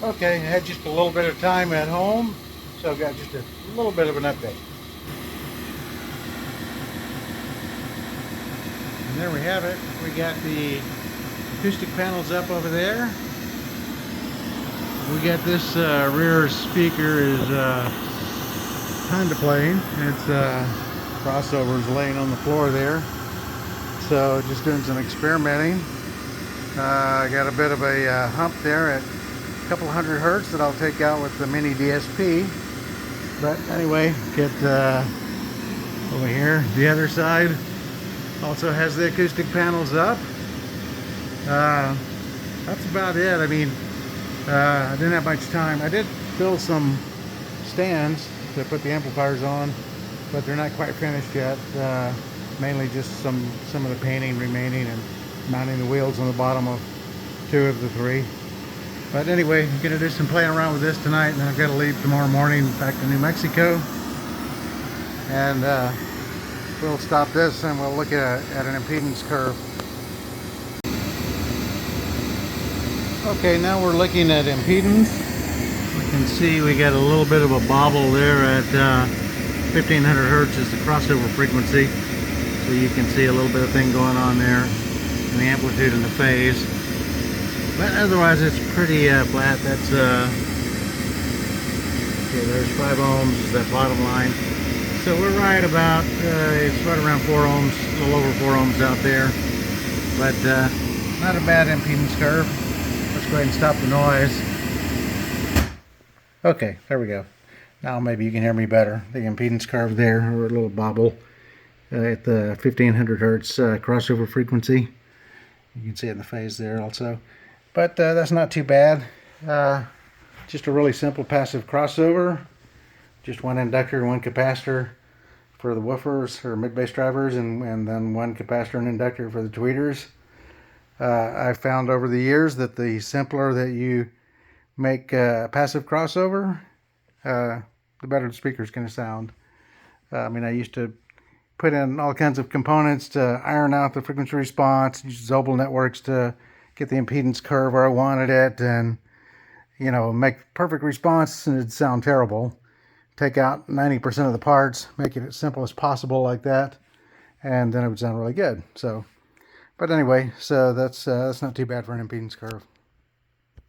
Okay, I had just a little bit of time at home, so I got just a little bit of an update. And there we have it. We got the acoustic panels up over there. We got this rear speaker is kind of playing. It's crossovers laying on the floor there. So just doing some experimenting. I got a bit of a hump there at a couple hundred hertz that I'll take out with the mini DSP. But anyway, get over here. The other side also has the acoustic panels up. That's about it. I mean, I didn't have much time. I did build some stands to put the amplifiers on, but they're not quite finished yet. Mainly just some of the painting remaining and mounting the wheels on the bottom of 2 of the 3. But anyway, I'm gonna do some playing around with this tonight, and then I've got to leave tomorrow morning back to New Mexico. And we'll stop this and we'll look at an impedance curve. Okay, now we're looking at impedance. We can see we got a little bit of a bobble there at 1500 hertz is the crossover frequency. So you can see a little bit of thing going on there in the amplitude and the phase. But otherwise it's pretty flat. That's okay, there's 5 ohms is that bottom line. So we're right about, it's right around 4 ohms, a little over 4 ohms out there. But not a bad impedance curve. Let's go ahead and stop the noise. Okay, there we go. Now maybe you can hear me better. The impedance curve there, or a little bobble at the 1500 hertz crossover frequency. You can see it in the phase there also. But that's not too bad. Just a really simple passive crossover. Just 1 inductor and 1 capacitor for the woofers or mid-bass drivers, and then 1 capacitor and inductor for the tweeters. I've found over the years that the simpler that you make a passive crossover, the better the speaker's going to sound. I mean, I used to put in all kinds of components to iron out the frequency response, use Zobel networks to get the impedance curve where I wanted it, and you know, make perfect response and it'd sound terrible. Take out 90% of the parts, make it as simple as possible like that, and then it would sound really good. So, but anyway, so that's not too bad for an impedance curve.